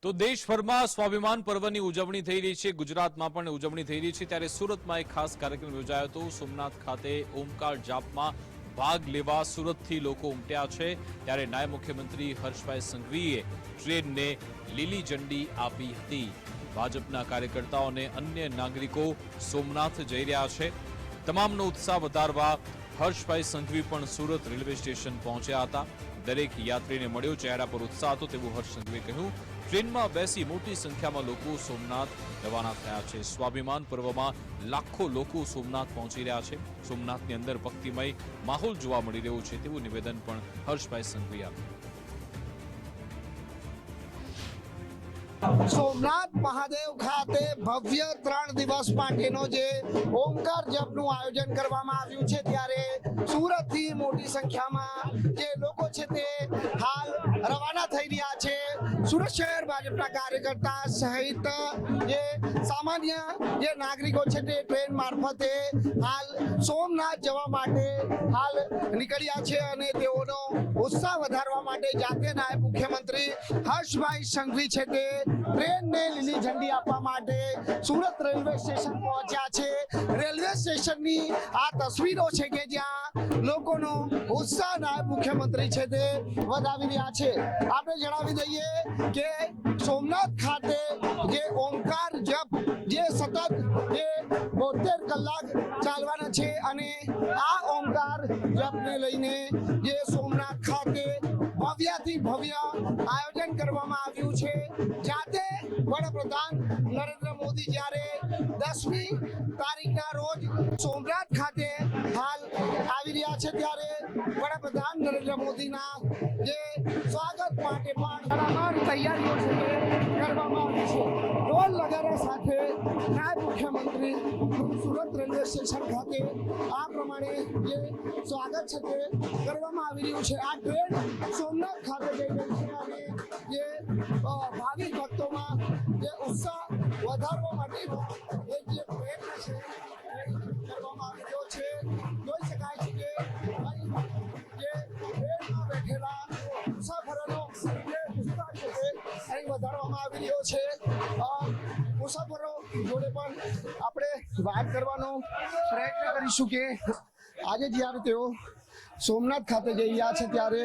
તો દેશભરમાં સ્વાભિમાન પર્વની ઉજવણી થઈ રહી છે। ગુજરાતમાં પણ ઉજવણી થઈ રહી છે, ત્યારે સુરતમાં એક ખાસ કાર્યક્રમ યોજાયો હતો। સોમનાથ ખાતે ઓમકાર જાપમાં ભાગ લેવા સુરતથી લોકો ઉમટ્યા છે। ત્યારે નાયબ મુખ્યમંત્રી હર્ષભાઈ સંઘવીએ ટ્રેનને લીલી ઝંડી આપી હતી। ભાજપના કાર્યકર્તાઓ અને અન્ય નાગરિકો સોમનાથ જઈ રહ્યા છે। તમામનો ઉત્સાહ વધારવા હર્ષભાઈ સંઘવી પણ સુરત રેલવે સ્ટેશન પહોંચ્યા હતા। દરેક યાત્રીને મળ્યો ચહેરા પર ઉત્સાહ હતો તેવું હર્ષ સંઘવીએ કહ્યું। ટ્રેનમાં બેસી મોટી સંખ્યામાં લોકો સોમનાથ રવાના થયા છે। સ્વાભિમાન પર્વમાં લાખો લોકો સોમનાથ પહોંચી રહ્યા છે। સોમનાથની અંદર ભક્તિમય માહોલ જોવા મળી રહ્યો છે તેવું નિવેદન પણ હર્ષભાઈ સંઘવીએ આપ્યું। સોમનાથ મહાદેવ ખાતે ભવ્ય 3 દિવસ માટેનો જે ઓમકાર જપનું આયોજન કરવામાં આવ્યું છે, ત્યારે સુરતથી મોટી સંખ્યામાં જે લોકો છે તે હાલ રવાના થઈ રહ્યા છે। સુરત શહેર ભાજપના કાર્યકર્તા સહિત જે સામાન્ય જે નાગરિકો છે તે ટ્રેન મારફતે હાલ સોમનાથ જવા માટે હાલ નીકળ્યા છે અને તેઓનો ઉત્સાહ વધારવા માટે જાતે નાયબ મુખ્યમંત્રી હર્ષભાઈ સંઘવી છે તે ટ્રેનને લીલી ઝંડી આપવા માટે સુરત રેલવે સ્ટેશન પહોંચ્યા છે। રેલવે સ્ટેશનની આ તસવીરો છે કે જ્યાં લોકોનો ઉત્સાહ નાયબ મુખ્યમંત્રી છે તે વધાવી રહ્યા છે। આપણે જણાવી દઈએ કે સોમનાથ ખાતે જે ઓમકાર જપ જે સતત જે 72 કલાક ચાલવાના છે અને આ ઓમકાર જપને લઈને જે સોમનાથ ખાતે ભવ્યથી ભવ્ય આયોજન કરવામાં આવ્યું છે। જાતે વડાપ્રધાન નરેન્દ્ર મોદી જ્યારે 10મી તારીખના રોજ સોમનાથ ખાતે હાલ આવી રહ્યા છે, ત્યારે વડાપ્રધાન નરેન્દ્ર મોદીના જે સ્વાગત માટે પણ તડામાર તૈયારીઓ છે તે કરવામાં આવી છે। ઢોલ નગારા સાથે નાયબ મુખ્યમંત્રી સુરત રેલવે સ્ટેશન ખાતે આ પ્રમાણે જે સ્વાગત છે તે કરવામાં આવી રહ્યું છે। આ ટ્રેન સોમનાથ ખાતે જઈ રહી છે અને જે ભાવિક ભક્તોમાં જે ઉત્સાહ વધારવા માટેનો એક જે પ્રયત્ન છે કરવામાં આવી રહ્યો છે। જોઈ શકાય છે કે અહીં જે ટ્રેનમાં બેઠેલા મુસાફરોનો જે ઉત્સાહ છે તે અહીં વધારવામાં આવી રહ્યો છે। મુસાફરો જોડે પણ આપણે વાત કરવાનો પ્રયત્ન કરીશું કે આજે જ્યારે તેઓ સોમનાથ ખાતે જઈ રહ્યા છે ત્યારે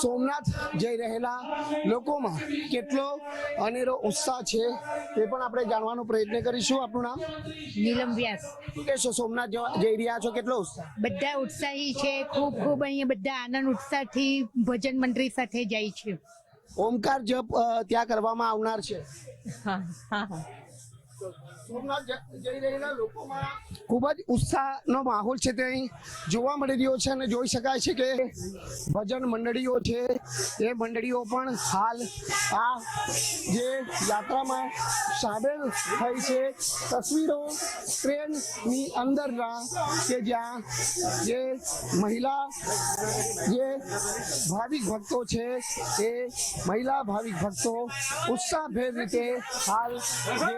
સોમનાથ જઈ રહેલા લોકોમાં કેટલો અનેરો ઉત્સાહ છે તે પણ આપણે જાણવાનો પ્રયત્ન કરીશું। આપણું નામ? નીલમ વ્યાસ। શું કહેશો, સોમનાથ જઈ રહ્યા છો, કેટલો ઉત્સાહ? બધા ઉત્સાહી છે, ખૂબ ખૂબ અહીંયા બધા આનંદ ઉત્સાહથી ભજન મંડળી સાથે જાય છે। ઓમકાર જપ ત્યાં કરવામાં આવનાર છે। હા હા હા સોમનાથ જઈ રહેલા લોકોમાં ખૂબ જ ઉત્સાહનો માહોલ છે તે અહીં જોવા મળી રહ્યો છે અને જોઈ શકાય છે કે ભજન મંડળીઓ છે એ મંડળીઓ પણ હાલ આ જે યાત્રામાં સામેલ થઈ છે। તસવીરો ટ્રેનની અંદરના કે જ્યાં જે મહિલા જે ભાવિક ભક્તો છે એ મહિલા ભાવિક ભક્તો ઉત્સાહભેર રીતે હાલ જે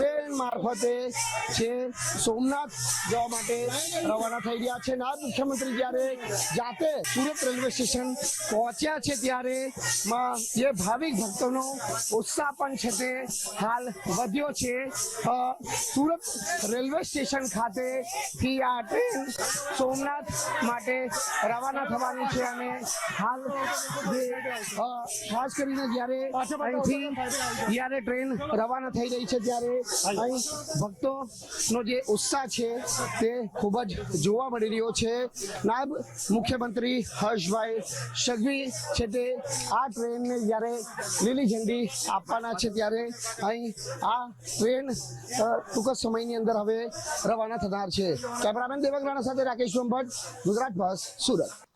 ટ્રેન મારફતે છે સોમનાથ જવા માટે રવાના થઈ રહ્યા છે। નાયબ મુખ્યમંત્રી જ્યારે જાતે સુરત રેલવે સ્ટેશન પહોંચ્યા છે ત્યારે જે ભાવિક ભક્તોનો ઉત્સાહ પણ છે તે હાલ વધ્યો છે। સુરત રેલવે સ્ટેશન ખાતેથી આ ટ્રેન સોમનાથ માટે રવાના થવાની છે અને હાલ જે ખાસ કરીને જ્યારે અહીંથી જ્યારે ટ્રેન રવાના થઈ રહી છે ત્યારે અહીં ભક્તોનો જે ઉત્સાહ છે તે ખૂબ જ જોવા મળી રહ્યો છે। નાયબ મુખ્યમંત્રી હર્ષભાઈ સંઘવી છે તે આ ટ્રેનને જ્યારે લીલી ઝંડી આપવાના છે ત્યારે અહીં આ ટ્રેન ટૂંક સમયની અંદર હવે રવાના થનાર છે। કેમેરામેન દેવક રાણા સાથે રાકેશ ભટ્ટ, ગુજરાત બસ, સુરત।